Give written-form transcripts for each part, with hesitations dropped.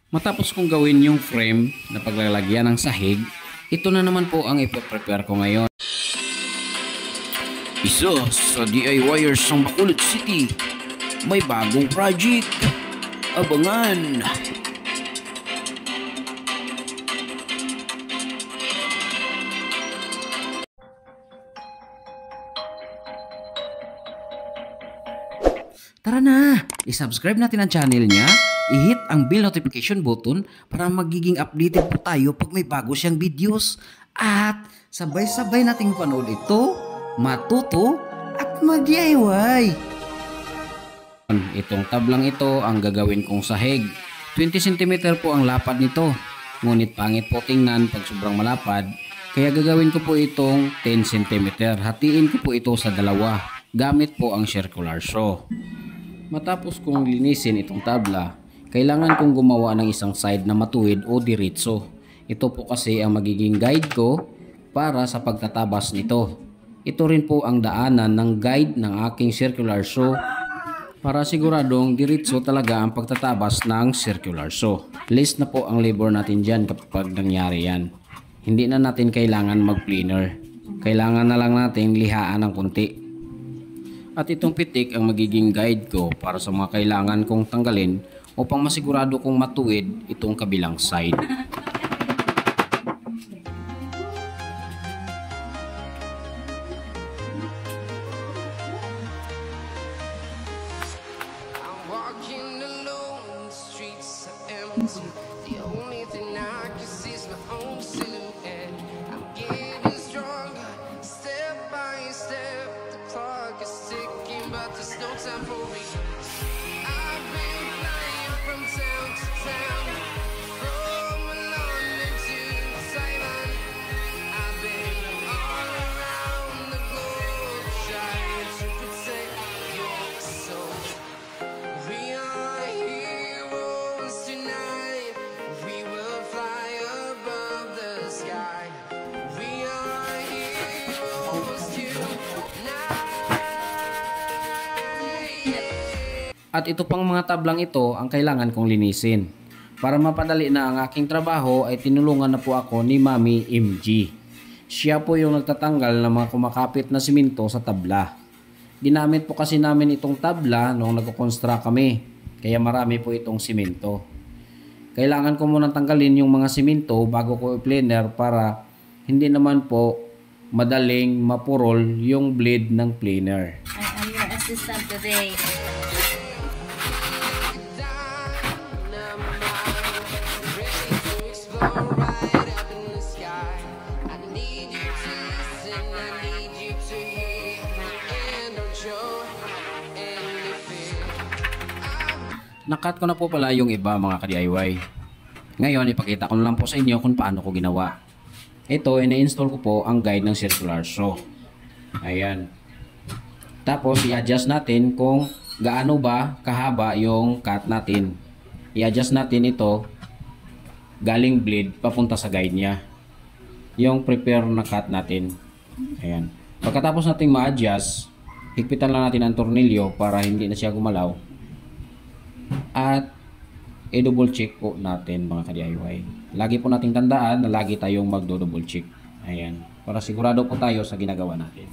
Matapos kong gawin yung frame na paglalagyan ng sahig, ito na naman po ang ipe-prepare ko ngayon. Isa sa DIYers ng Bacolod City, may bagong project. Abangan! Tara na! I-subscribe natin ang channel niya, i-hit ang bell notification button para magiging updated po tayo pag may bago siyang videos. At sabay-sabay nating panood ito, matuto at mag-DIY. Itong tablang ito ang gagawin kong sahig. 20 cm po ang lapad nito. Ngunit pangit po tingnan pag sobrang malapad. Kaya gagawin ko po itong 10 cm. Hatiin ko po ito sa dalawa. Gamit po ang circular saw. Matapos kong linisin itong tabla, kailangan kong gumawa ng isang side na matuwid o diretso. Ito po kasi ang magiging guide ko para sa pagtatabas nito. Ito rin po ang daanan ng guide ng aking circular saw para siguradong diretso talaga ang pagtatabas ng circular saw. Less na po ang labor natin dyan kapag nangyari yan. Hindi na natin kailangan mag-planer. Kailangan na lang natin lihaan ng kunti. At itong pitik ang magiging guide ko para sa mga kailangan kong tanggalin upang masigurado kong matuwid itong kabilang side. At ito pang mga tablang ito ang kailangan kong linisin. Para mapadali na ang aking trabaho ay tinulungan na po ako ni Mami MG. Siya po yung nagtatanggal ng mga kumakapit na simento sa tabla. Ginamit po kasi namin itong tabla noong nagko-construct kami. Kaya marami po itong simento. Kailangan ko munang tanggalin yung mga simento bago ko i-planer para hindi naman po madaling mapurol yung blade ng planer. I am your assistant today. Nakat ko na po pala yung iba mga ka-DIY. Ngayon ipakita ko na lang po sa inyo kung paano ko ginawa. Ito ina-install ko po ang guide ng circular saw. Ayan. Tapos i-adjust natin kung gaano ba kahaba yung cut natin. I-adjust natin ito galing blade papunta sa guide niya. Yung prepare na cut natin. Ayan. Pagkatapos natin ma-adjust, higpitan lang natin ang tornilyo para hindi na siya gumalaw. At i-double check po natin mga ka-DIY. Lagi po nating tandaan na lagi tayong magdo-double check. Ayan. Para sigurado po tayo sa ginagawa natin.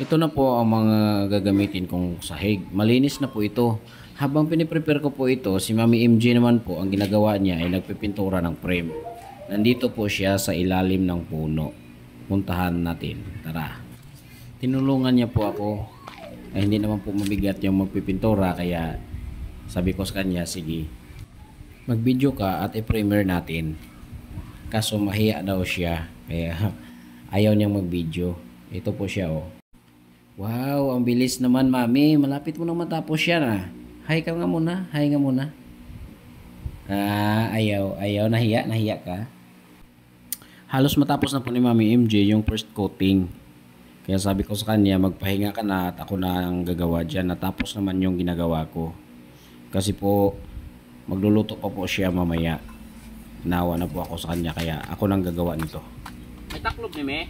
Ito na po ang mga gagamitin kong sahig. Malinis na po ito. Habang piniprepare ko po ito, si Mami MJ naman po, ang ginagawa niya ay nagpipintura ng frame. Nandito po siya sa ilalim ng puno. Puntahan natin. Tara. Tinulungan niya po ako. Ay hindi naman po mabigat yung magpipintura, kaya sabi ko sa kanya, sige, mag-video ka at i-primer natin. Kaso mahiya daw siya, kaya ayaw niyang mag-video. Ito po siya, oh. Wow, ang bilis naman, Mami. Malapit mo nang matapos yan, ah. Hi ka nga muna. Hi nga muna. Ayaw. Nahiya ka. Halos matapos na po ni Mami MJ yung first coating. Kaya sabi ko sa kanya, magpahinga ka na at ako na ang gagawa dyan. Natapos naman yung ginagawa ko. Kasi po, magluluto pa po siya mamaya. Nawa na po ako sa kanya, kaya ako nang gagawa nito. May taklob ni Me?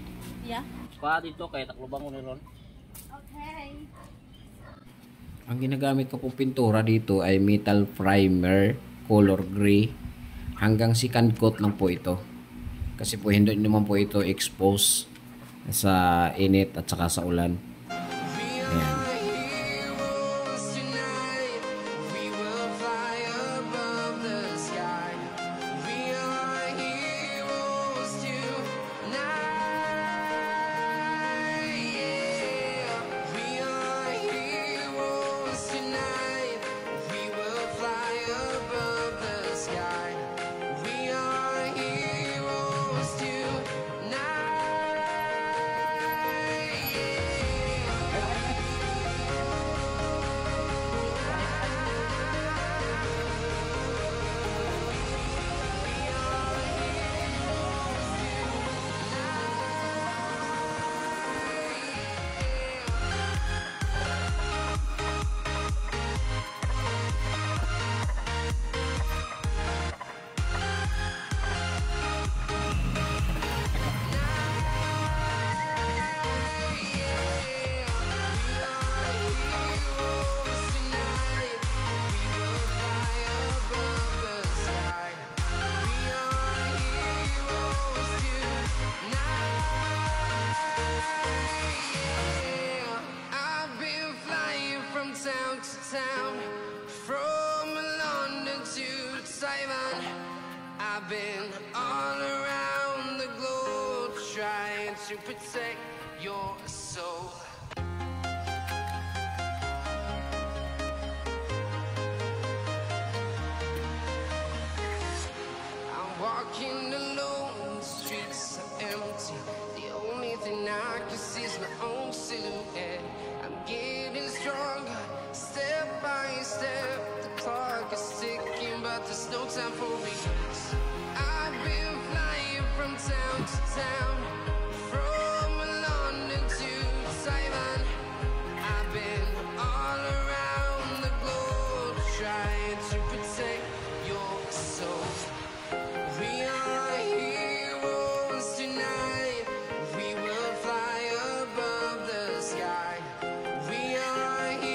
Yeah. Pa dito, kaya takloban ko ni Ron. Okay. Ang ginagamit ko pong pintura dito ay metal primer, color gray. Hanggang second coat lang po ito. Kasi po hindi naman po ito expose sa init at saka sa ulan. Ayan. Town, from London to Taiwan, I've been all around the globe trying to protect your soul. I'm walking alone, the streets are empty. The only thing I can see is my own silhouette. I'm getting stronger, step by step. The clock is ticking, but there's no time for me. I've been flying from town to town, from London to Taiwan. I've been all around the globe trying to protect your soul. We are heroes tonight. We will fly above the sky. We are heroes.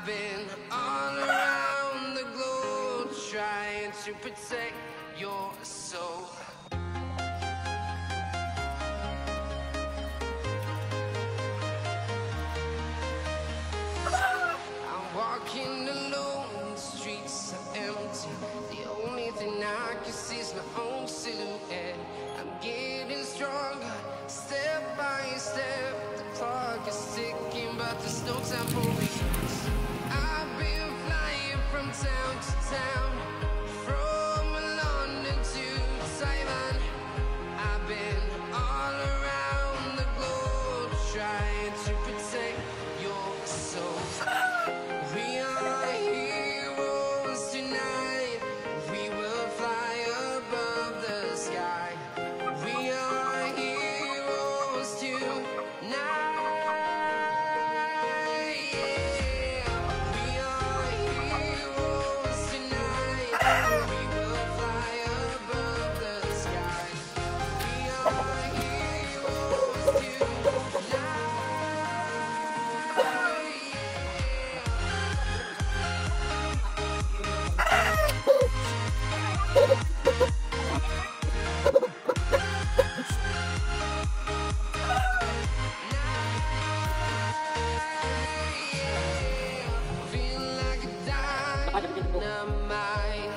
been all around the globe trying to protect your soul. I'm walking alone, the streets are empty. The only thing I can see is my own silhouette. I'm getting stronger, step by step. The clock is ticking, but there's no time for me. I've been flying from town to town, from London to Taiwan. I've been all around the globe trying to protect your soul. We are heroes tonight. We will fly above the sky. We are heroes tonight. Yeah. We are heroes tonight. We will fly above the sky. We are heroes tonight. Yeah. Feel like a dynamite,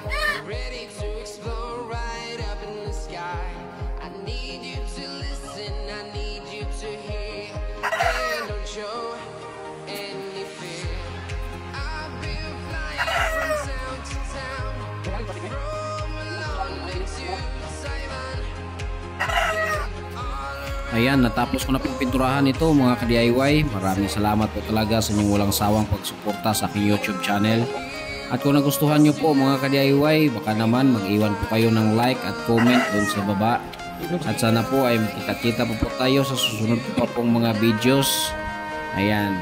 ready to explode right up in the sky. I need you to listen, I need you to hear, and don't show any fear. I've been flying from town to town, from London to Taiwan. I've been all around. Ayan, natapos ko na pong pinturahan ito mga ka-DIY. Maraming salamat po talaga sa inyong walang sawang pagsuporta sa aking YouTube channel. At kung nagustuhan nyo po mga ka-DIY, baka naman mag-iwan po kayo ng like at comment doon sa baba. At sana po ay makita-kita po tayo sa susunod po pa pong mga videos. Ayan,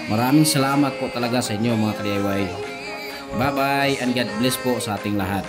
maraming salamat po talaga sa inyo mga ka-DIY. Bye bye and God bless po sa ating lahat.